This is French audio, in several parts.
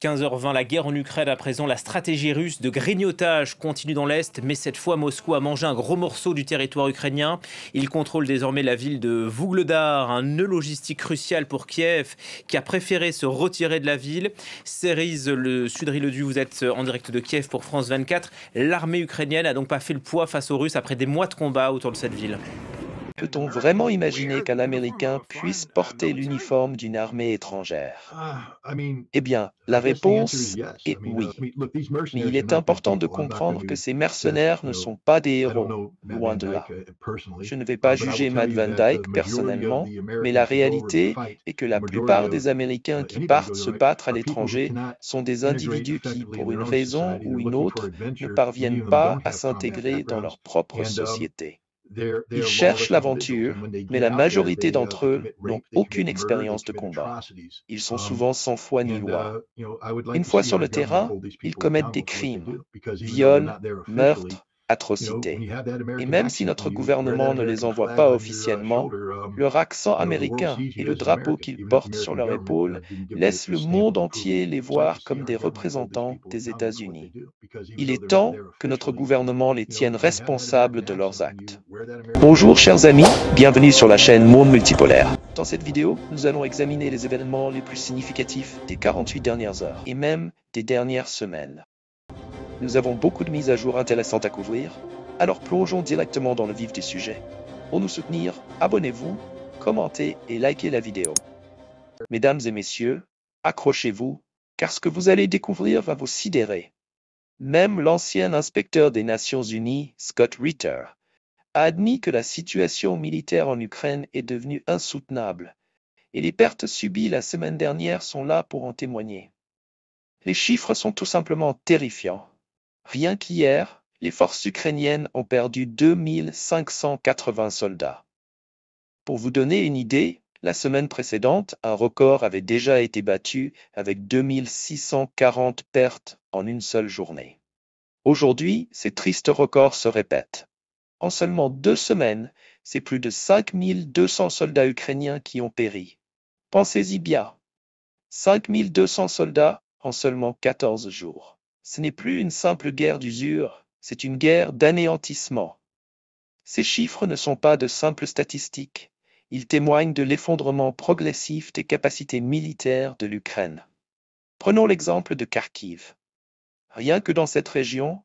15h20, la guerre en Ukraine à présent, la stratégie russe de grignotage continue dans l'Est, mais cette fois Moscou a mangé un gros morceau du territoire ukrainien. Il contrôle désormais la ville de Vuhledar, un nœud logistique crucial pour Kiev, qui a préféré se retirer de la ville. Cerise, le Sudrilodu, vous êtes en direct de Kiev pour France 24. L'armée ukrainienne n'a donc pas fait le poids face aux Russes après des mois de combat autour de cette ville. Peut-on vraiment imaginer qu'un Américain puisse porter l'uniforme d'une armée étrangère? Eh bien, la réponse est oui. Mais il est important de comprendre que ces mercenaires ne sont pas des héros, loin de là. Je ne vais pas juger Matt Van Dyke personnellement, mais la réalité est que la plupart des Américains qui partent se battre à l'étranger sont des individus qui, pour une raison ou une autre, ne parviennent pas à s'intégrer dans leur propre société. Ils cherchent l'aventure, mais la majorité d'entre eux n'ont aucune expérience de combat. Ils sont souvent sans foi ni loi. Une fois sur le terrain, ils commettent des crimes, viols, meurtres, atrocités. Et même si notre gouvernement ne les envoie pas officiellement, leur accent américain et le drapeau qu'ils portent sur leur épaule laissent le monde entier les voir comme des représentants des États-Unis. Il est temps que notre gouvernement les tienne responsables de leurs actes. Bonjour chers amis, bienvenue sur la chaîne Monde Multipolaire. Dans cette vidéo, nous allons examiner les événements les plus significatifs des 48 dernières heures et même des dernières semaines. Nous avons beaucoup de mises à jour intéressantes à couvrir, alors plongeons directement dans le vif du sujet. Pour nous soutenir, abonnez-vous, commentez et likez la vidéo. Mesdames et messieurs, accrochez-vous, car ce que vous allez découvrir va vous sidérer. Même l'ancien inspecteur des Nations Unies, Scott Ritter, a admis que la situation militaire en Ukraine est devenue insoutenable, et les pertes subies la semaine dernière sont là pour en témoigner. Les chiffres sont tout simplement terrifiants. Rien qu'hier, les forces ukrainiennes ont perdu 2580 soldats. Pour vous donner une idée, la semaine précédente, un record avait déjà été battu avec 2640 pertes en une seule journée. Aujourd'hui, ces tristes records se répètent. En seulement 2 semaines, c'est plus de 5200 soldats ukrainiens qui ont péri. Pensez-y bien. 5200 soldats en seulement 14 jours. Ce n'est plus une simple guerre d'usure, c'est une guerre d'anéantissement. Ces chiffres ne sont pas de simples statistiques. Ils témoignent de l'effondrement progressif des capacités militaires de l'Ukraine. Prenons l'exemple de Kharkiv. Rien que dans cette région,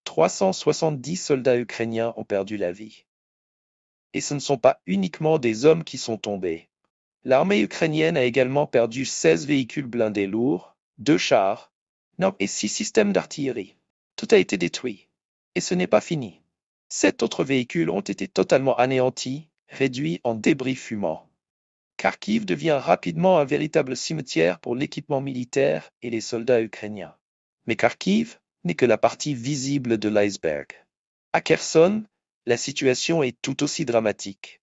370 soldats ukrainiens ont perdu la vie. Et ce ne sont pas uniquement des hommes qui sont tombés. L'armée ukrainienne a également perdu 16 véhicules blindés lourds, 2 chars, et 6 systèmes d'artillerie. Tout a été détruit. Et ce n'est pas fini. 7 autres véhicules ont été totalement anéantis, réduits en débris fumants. Kharkiv devient rapidement un véritable cimetière pour l'équipement militaire et les soldats ukrainiens. Mais Kharkiv n'est que la partie visible de l'iceberg. À Kherson, la situation est tout aussi dramatique.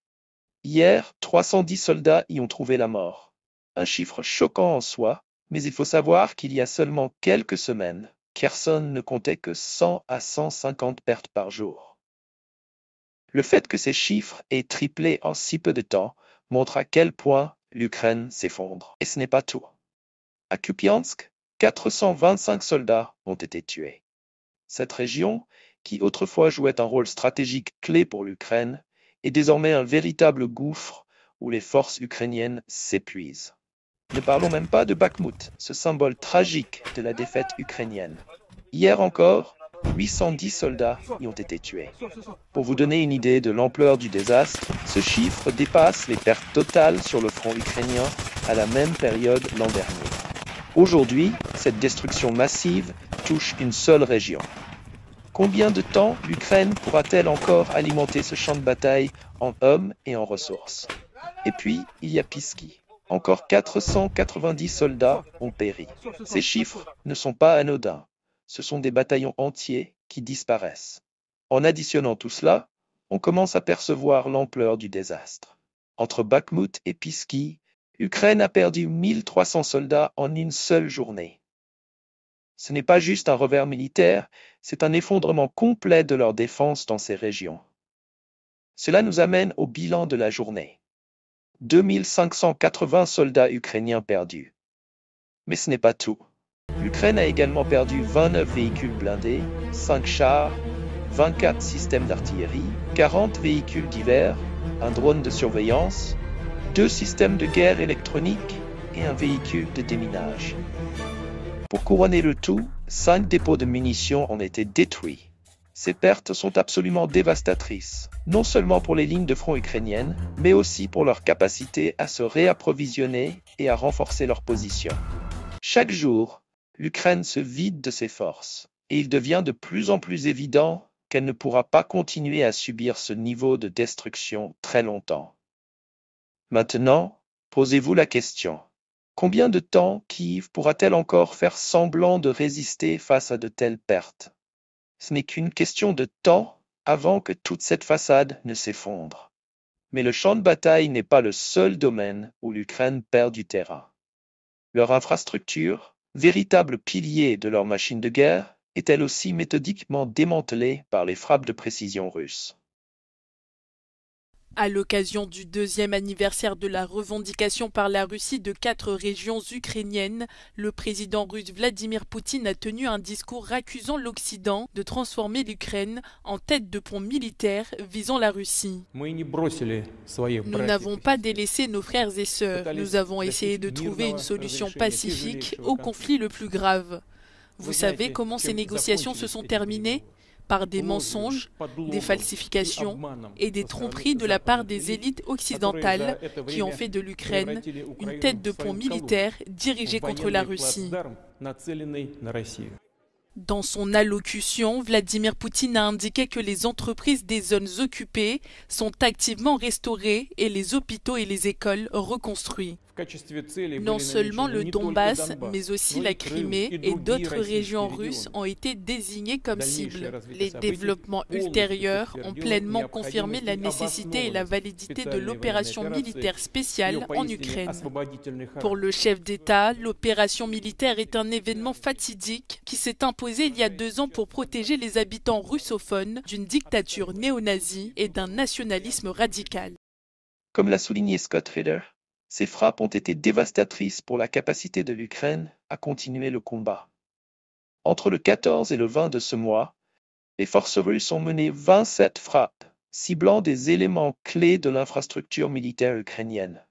Hier, 310 soldats y ont trouvé la mort. Un chiffre choquant en soi, mais il faut savoir qu'il y a seulement quelques semaines, Kherson ne comptait que 100 à 150 pertes par jour. Le fait que ces chiffres aient triplé en si peu de temps montre à quel point l'Ukraine s'effondre. Et ce n'est pas tout. À Kupiansk, 425 soldats ont été tués. Cette région, qui autrefois jouait un rôle stratégique clé pour l'Ukraine, est désormais un véritable gouffre où les forces ukrainiennes s'épuisent. Ne parlons même pas de Bakhmut, ce symbole tragique de la défaite ukrainienne. Hier encore, 810 soldats y ont été tués. Pour vous donner une idée de l'ampleur du désastre, ce chiffre dépasse les pertes totales sur le front ukrainien à la même période l'an dernier. Aujourd'hui, cette destruction massive touche une seule région. Combien de temps l'Ukraine pourra-t-elle encore alimenter ce champ de bataille en hommes et en ressources? Et puis, il y a Piski. Encore 490 soldats ont péri. Ces chiffres ne sont pas anodins. Ce sont des bataillons entiers qui disparaissent. En additionnant tout cela, on commence à percevoir l'ampleur du désastre. Entre Bakhmut et Piski, l'Ukraine a perdu 1300 soldats en une seule journée. Ce n'est pas juste un revers militaire, c'est un effondrement complet de leur défense dans ces régions. Cela nous amène au bilan de la journée. 2580 soldats ukrainiens perdus. Mais ce n'est pas tout. L'Ukraine a également perdu 29 véhicules blindés, 5 chars, 24 systèmes d'artillerie, 40 véhicules divers, un drone de surveillance, 2 systèmes de guerre électronique et un véhicule de déminage. Pour couronner le tout, 5 dépôts de munitions ont été détruits. Ces pertes sont absolument dévastatrices, non seulement pour les lignes de front ukrainiennes, mais aussi pour leur capacité à se réapprovisionner et à renforcer leur position. Chaque jour, l'Ukraine se vide de ses forces, et il devient de plus en plus évident qu'elle ne pourra pas continuer à subir ce niveau de destruction très longtemps. Maintenant, posez-vous la question. Combien de temps Kiev pourra-t-elle encore faire semblant de résister face à de telles pertes? Ce n'est qu'une question de temps avant que toute cette façade ne s'effondre. Mais le champ de bataille n'est pas le seul domaine où l'Ukraine perd du terrain. Leur infrastructure, véritable pilier de leur machine de guerre, est elle aussi méthodiquement démantelée par les frappes de précision russes. À l'occasion du 2e anniversaire de la revendication par la Russie de 4 régions ukrainiennes, le président russe Vladimir Poutine a tenu un discours accusant l'Occident de transformer l'Ukraine en tête de pont militaire visant la Russie. Nous n'avons pas délaissé nos frères et sœurs, nous avons essayé de trouver une solution pacifique au conflit le plus grave. Vous savez comment ces négociations se sont terminées ? Par des mensonges, des falsifications et des tromperies de la part des élites occidentales qui ont fait de l'Ukraine une tête de pont militaire dirigée contre la Russie. Dans son allocution, Vladimir Poutine a indiqué que les entreprises des zones occupées sont activement restaurées et les hôpitaux et les écoles reconstruits. Non seulement le Donbass, mais aussi la Crimée et d'autres régions russes ont été désignées comme cibles. Les développements ultérieurs ont pleinement confirmé la nécessité et la validité de l'opération militaire spéciale en Ukraine. Pour le chef d'État, l'opération militaire est un événement fatidique qui s'est imposé il y a 2 ans pour protéger les habitants russophones d'une dictature néo-nazie et d'un nationalisme radical. Comme l'a souligné Scott Ritter, ces frappes ont été dévastatrices pour la capacité de l'Ukraine à continuer le combat. Entre le 14 et le 20 de ce mois, les forces russes ont mené 27 frappes, ciblant des éléments clés de l'infrastructure militaire ukrainienne.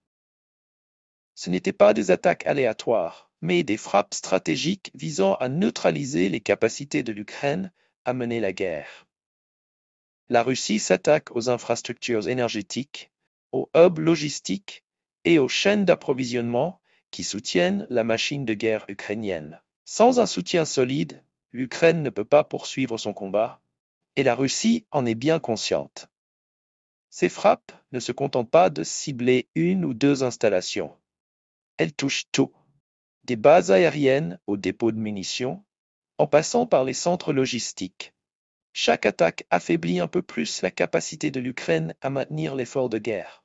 Ce n'étaient pas des attaques aléatoires, mais des frappes stratégiques visant à neutraliser les capacités de l'Ukraine à mener la guerre. La Russie s'attaque aux infrastructures énergétiques, aux hubs logistiques et aux chaînes d'approvisionnement qui soutiennent la machine de guerre ukrainienne. Sans un soutien solide, l'Ukraine ne peut pas poursuivre son combat, et la Russie en est bien consciente. Ces frappes ne se contentent pas de cibler 1 ou 2 installations. Elles touchent tout, des bases aériennes aux dépôts de munitions, en passant par les centres logistiques. Chaque attaque affaiblit un peu plus la capacité de l'Ukraine à maintenir l'effort de guerre.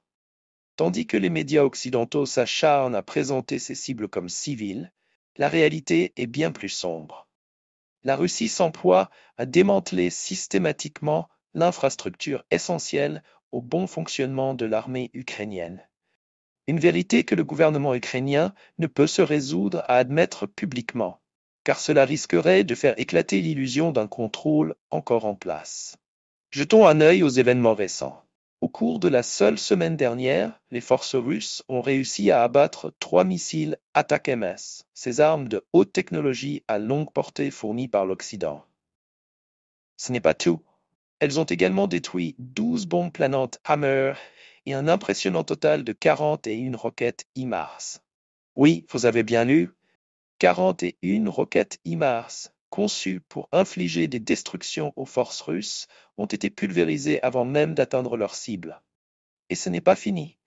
Tandis que les médias occidentaux s'acharnent à présenter ces cibles comme civiles, la réalité est bien plus sombre. La Russie s'emploie à démanteler systématiquement l'infrastructure essentielle au bon fonctionnement de l'armée ukrainienne. Une vérité que le gouvernement ukrainien ne peut se résoudre à admettre publiquement, car cela risquerait de faire éclater l'illusion d'un contrôle encore en place. Jetons un œil aux événements récents. Au cours de la seule semaine dernière, les forces russes ont réussi à abattre 3 missiles Attack-MS, ces armes de haute technologie à longue portée fournies par l'Occident. Ce n'est pas tout. Elles ont également détruit 12 bombes planantes Hammer et un impressionnant total de 41 roquettes HIMARS. Oui, vous avez bien lu, 41 roquettes HIMARS, conçues pour infliger des destructions aux forces russes, ont été pulvérisées avant même d'atteindre leur cible. Et ce n'est pas fini.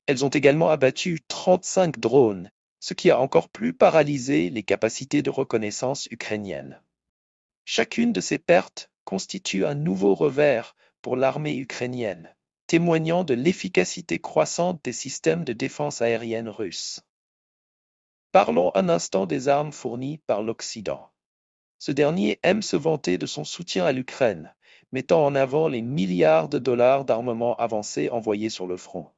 Elles ont également abattu 35 drones, ce qui a encore plus paralysé les capacités de reconnaissance ukrainiennes. Chacune de ces pertes constitue un nouveau revers pour l'armée ukrainienne, témoignant de l'efficacité croissante des systèmes de défense aérienne russes. Parlons un instant des armes fournies par l'Occident. Ce dernier aime se vanter de son soutien à l'Ukraine, mettant en avant les milliards de dollars d'armement avancé envoyés sur le front.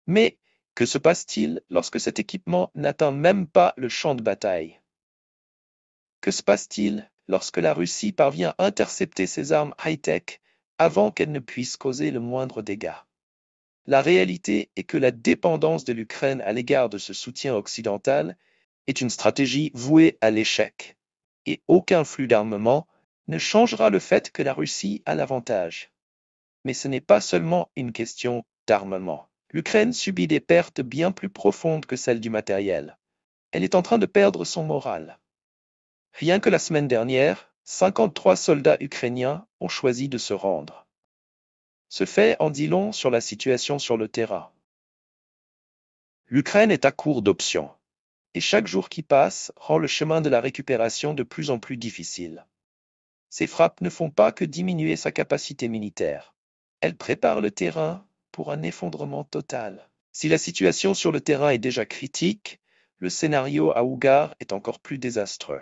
Mais que se passe-t-il lorsque cet équipement n'atteint même pas le champ de bataille? Que se passe-t-il lorsque la Russie parvient à intercepter ses armes high-tech avant qu'elles ne puissent causer le moindre dégât? La réalité est que la dépendance de l'Ukraine à l'égard de ce soutien occidental est une stratégie vouée à l'échec. Et aucun flux d'armement ne changera le fait que la Russie a l'avantage. Mais ce n'est pas seulement une question d'armement. L'Ukraine subit des pertes bien plus profondes que celles du matériel. Elle est en train de perdre son moral. Rien que la semaine dernière, 53 soldats ukrainiens ont choisi de se rendre. Ce fait en dit long sur la situation sur le terrain. L'Ukraine est à court d'options. Et chaque jour qui passe rend le chemin de la récupération de plus en plus difficile. Ces frappes ne font pas que diminuer sa capacité militaire. Elles préparent le terrain pour un effondrement total. Si la situation sur le terrain est déjà critique, le scénario à Ougar est encore plus désastreux.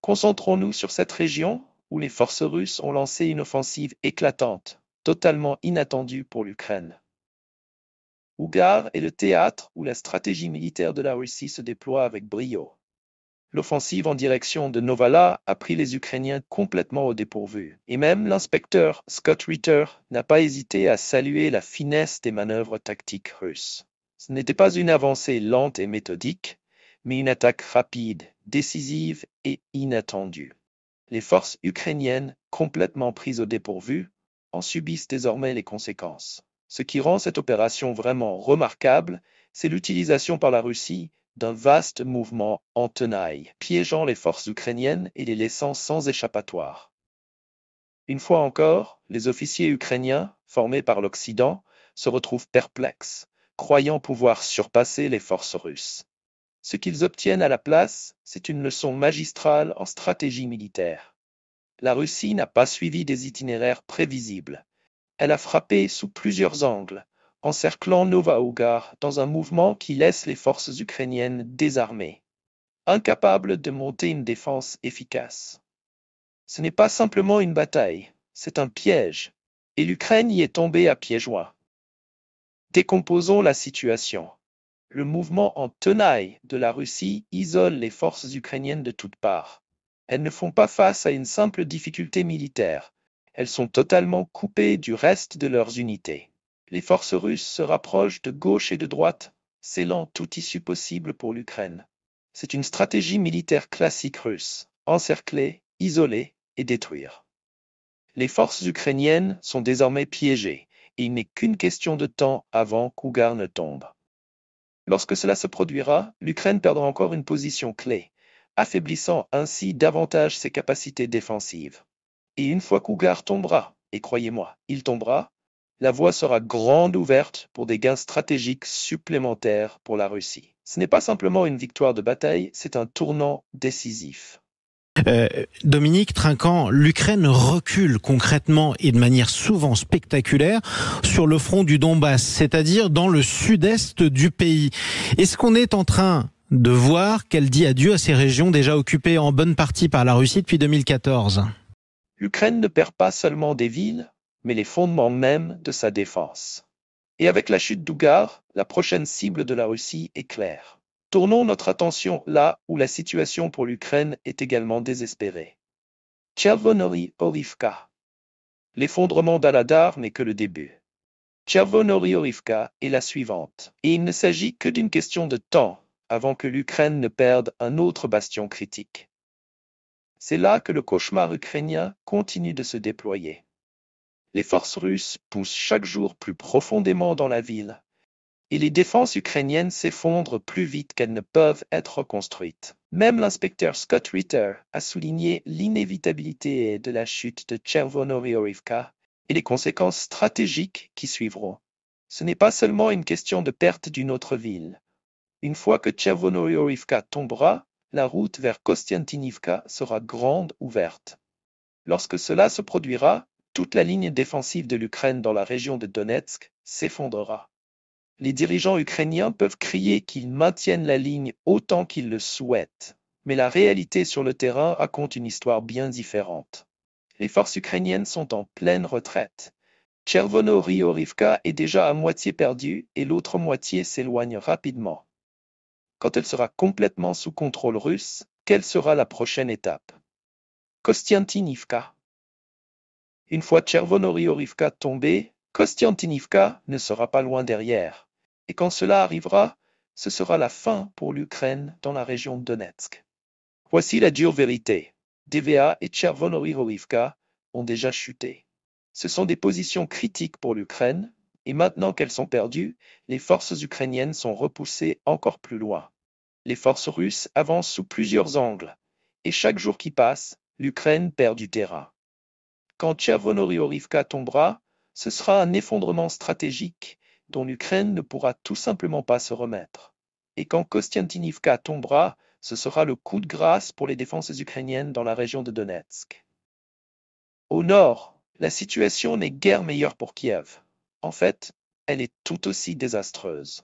Concentrons-nous sur cette région où les forces russes ont lancé une offensive éclatante, totalement inattendue pour l'Ukraine. Ougar est le théâtre où la stratégie militaire de la Russie se déploie avec brio. L'offensive en direction de Novala a pris les Ukrainiens complètement au dépourvu, et même l'inspecteur Scott Ritter n'a pas hésité à saluer la finesse des manœuvres tactiques russes. Ce n'était pas une avancée lente et méthodique, mais une attaque rapide, décisive et inattendue. Les forces ukrainiennes, complètement prises au dépourvu, en subissent désormais les conséquences. Ce qui rend cette opération vraiment remarquable, c'est l'utilisation par la Russie d'un vaste mouvement en tenaille, piégeant les forces ukrainiennes et les laissant sans échappatoire. Une fois encore, les officiers ukrainiens, formés par l'Occident, se retrouvent perplexes, croyant pouvoir surpasser les forces russes. Ce qu'ils obtiennent à la place, c'est une leçon magistrale en stratégie militaire. La Russie n'a pas suivi des itinéraires prévisibles. Elle a frappé sous plusieurs angles, encerclant Nova-Ougar dans un mouvement qui laisse les forces ukrainiennes désarmées, incapables de monter une défense efficace. Ce n'est pas simplement une bataille, c'est un piège, et l'Ukraine y est tombée à pieds joints. Décomposons la situation. Le mouvement en tenaille de la Russie isole les forces ukrainiennes de toutes parts. Elles ne font pas face à une simple difficulté militaire. Elles sont totalement coupées du reste de leurs unités. Les forces russes se rapprochent de gauche et de droite, scellant toute issue possible pour l'Ukraine. C'est une stratégie militaire classique russe, encercler, isoler et détruire. Les forces ukrainiennes sont désormais piégées, et il n'est qu'une question de temps avant qu'Ougar ne tombe. Lorsque cela se produira, l'Ukraine perdra encore une position clé, affaiblissant ainsi davantage ses capacités défensives. Et une fois qu'Ougar tombera, et croyez-moi, il tombera, la voie sera grande ouverte pour des gains stratégiques supplémentaires pour la Russie. Ce n'est pas simplement une victoire de bataille, c'est un tournant décisif. Dominique Trinquant, l'Ukraine recule concrètement et de manière souvent spectaculaire sur le front du Donbass, c'est-à-dire dans le sud-est du pays. Est-ce qu'on est en train de voir qu'elle dit adieu à ces régions déjà occupées en bonne partie par la Russie depuis 2014 ? L'Ukraine ne perd pas seulement des villes, mais les fondements même de sa défense. Et avec la chute d'Ougar, la prochaine cible de la Russie est claire. Tournons notre attention là où la situation pour l'Ukraine est également désespérée. Chervonory-Orivka. L'effondrement d'Aladar n'est que le début. Chervonory-Orivka est la suivante, et il ne s'agit que d'une question de temps avant que l'Ukraine ne perde un autre bastion critique. C'est là que le cauchemar ukrainien continue de se déployer. Les forces russes poussent chaque jour plus profondément dans la ville, et les défenses ukrainiennes s'effondrent plus vite qu'elles ne peuvent être reconstruites. Même l'inspecteur Scott Ritter a souligné l'inévitabilité de la chute de Chervonory-Orivka et les conséquences stratégiques qui suivront. Ce n'est pas seulement une question de perte d'une autre ville. Une fois que Chervonory-Orivka tombera, la route vers Kostiantynivka sera grande ouverte. Lorsque cela se produira, toute la ligne défensive de l'Ukraine dans la région de Donetsk s'effondrera. Les dirigeants ukrainiens peuvent crier qu'ils maintiennent la ligne autant qu'ils le souhaitent, mais la réalité sur le terrain raconte une histoire bien différente. Les forces ukrainiennes sont en pleine retraite. Chervonory-Orivka est déjà à moitié perdue et l'autre moitié s'éloigne rapidement. Quand elle sera complètement sous contrôle russe, quelle sera la prochaine étape? Kostiantynivka. Une fois Tchervonorivka tombée, Kostiantynivka ne sera pas loin derrière. Et quand cela arrivera, ce sera la fin pour l'Ukraine dans la région de Donetsk. Voici la dure vérité. Dva et Tchervonorivka ont déjà chuté. Ce sont des positions critiques pour l'Ukraine, et maintenant qu'elles sont perdues, les forces ukrainiennes sont repoussées encore plus loin. Les forces russes avancent sous plusieurs angles, et chaque jour qui passe, l'Ukraine perd du terrain. Quand Tchervonorivka tombera, ce sera un effondrement stratégique dont l'Ukraine ne pourra tout simplement pas se remettre. Et quand Kostiantynivka tombera, ce sera le coup de grâce pour les défenses ukrainiennes dans la région de Donetsk. Au nord, la situation n'est guère meilleure pour Kiev. En fait, elle est tout aussi désastreuse.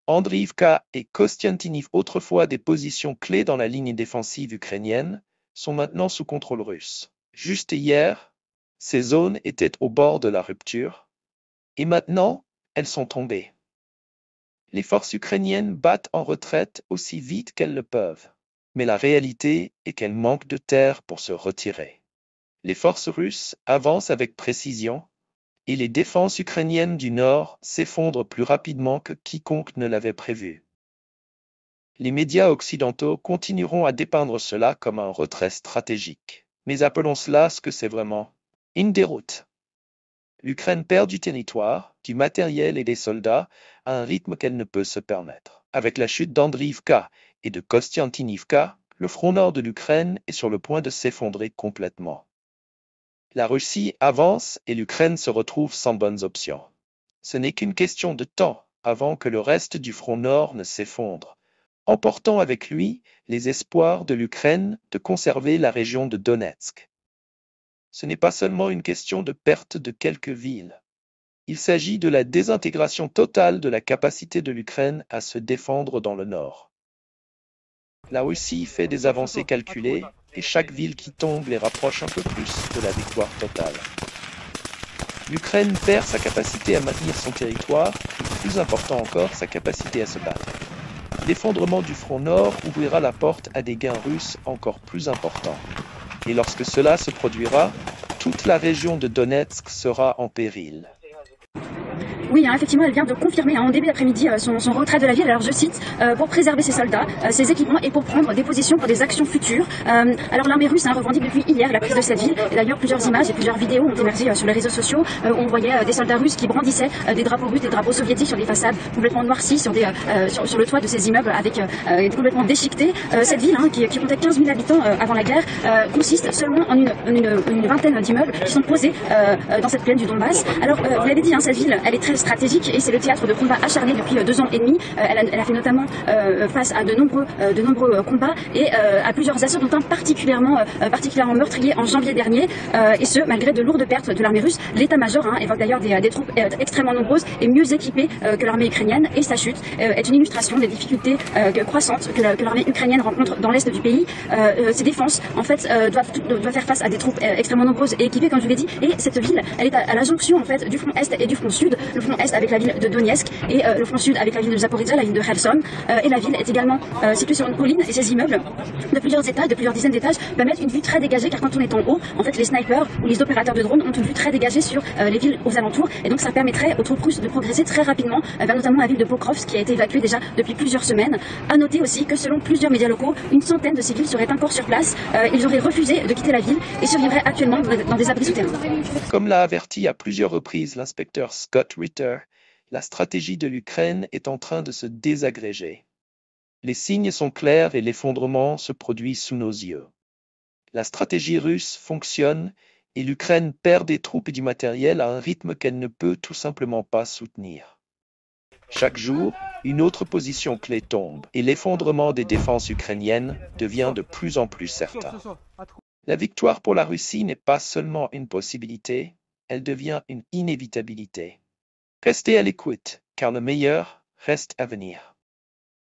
Andriivka et Kostiantynivka, autrefois des positions clés dans la ligne défensive ukrainienne, sont maintenant sous contrôle russe. Juste hier, ces zones étaient au bord de la rupture, et maintenant, elles sont tombées. Les forces ukrainiennes battent en retraite aussi vite qu'elles le peuvent, mais la réalité est qu'elles manquent de terre pour se retirer. Les forces russes avancent avec précision, et les défenses ukrainiennes du Nord s'effondrent plus rapidement que quiconque ne l'avait prévu. Les médias occidentaux continueront à dépeindre cela comme un retrait stratégique. Mais appelons cela ce que c'est vraiment, une déroute. L'Ukraine perd du territoire, du matériel et des soldats à un rythme qu'elle ne peut se permettre. Avec la chute d'Andriivka et de Kostiantynivka, le front nord de l'Ukraine est sur le point de s'effondrer complètement. La Russie avance et l'Ukraine se retrouve sans bonnes options. Ce n'est qu'une question de temps avant que le reste du front nord ne s'effondre, emportant avec lui les espoirs de l'Ukraine de conserver la région de Donetsk. Ce n'est pas seulement une question de perte de quelques villes. Il s'agit de la désintégration totale de la capacité de l'Ukraine à se défendre dans le nord. La Russie fait des avancées calculées et chaque ville qui tombe les rapproche un peu plus de la victoire totale. L'Ukraine perd sa capacité à maintenir son territoire et, plus important encore, sa capacité à se battre. L'effondrement du front nord ouvrira la porte à des gains russes encore plus importants. Et lorsque cela se produira, toute la région de Donetsk sera en péril. Oui, effectivement, elle vient de confirmer en début d'après-midi son retrait de la ville. Alors je cite, pour préserver ses soldats, ses équipements et pour prendre des positions pour des actions futures. Alors l'armée russe revendique depuis hier la prise de cette ville. Et d'ailleurs, plusieurs images et plusieurs vidéos ont émergé sur les réseaux sociaux. On voyait des soldats russes qui brandissaient des drapeaux russes, des drapeaux soviétiques sur des façades complètement noircies, sur le toit de ces immeubles avec complètement déchiquetés. Cette ville, qui comptait 15 000 habitants avant la guerre, consiste seulement en une vingtaine d'immeubles qui sont posés dans cette plaine du Donbass. Alors, vous l'avez dit, cette ville, elle est très stratégique et c'est le théâtre de combats acharnés depuis 2 ans et demi. Elle a fait notamment face à de nombreux combats et à plusieurs assauts, dont un particulièrement meurtrier en janvier dernier, et ce malgré de lourdes pertes de l'armée russe. L'état-major évoque d'ailleurs des troupes extrêmement nombreuses et mieux équipées que l'armée ukrainienne, et sa chute est une illustration des difficultés croissantes que l'armée ukrainienne rencontre dans l'est du pays. Ses défenses en fait doivent faire face à des troupes extrêmement nombreuses et équipées, comme je vous l'ai dit, et cette ville, elle est à la jonction en fait du front est et du front sud. Le front est avec la ville de Donetsk et le front sud avec la ville de Zaporizhzhia, la ville de Kherson. Et la ville est également située sur une colline, et ces immeubles de plusieurs étages, de plusieurs dizaines d'étages, permettent une vue très dégagée, car quand on est en haut, en fait les snipers ou les opérateurs de drones ont une vue très dégagée sur les villes aux alentours, et donc ça permettrait aux troupes russes de progresser très rapidement vers notamment la ville de Pokrovsk, qui a été évacuée déjà depuis plusieurs semaines. À noter aussi que selon plusieurs médias locaux, une centaine de civils seraient encore sur place. Ils auraient refusé de quitter la ville et survivraient actuellement dans des abris souterrains. Comme l'a averti à plusieurs reprises l'inspecteur Scott Ritter, la stratégie de l'Ukraine est en train de se désagréger. Les signes sont clairs et l'effondrement se produit sous nos yeux. La stratégie russe fonctionne et l'Ukraine perd des troupes et du matériel à un rythme qu'elle ne peut tout simplement pas soutenir. Chaque jour, une autre position clé tombe et l'effondrement des défenses ukrainiennes devient de plus en plus certain. La victoire pour la Russie n'est pas seulement une possibilité, elle devient une inévitabilité. Restez à l'écoute, car le meilleur reste à venir.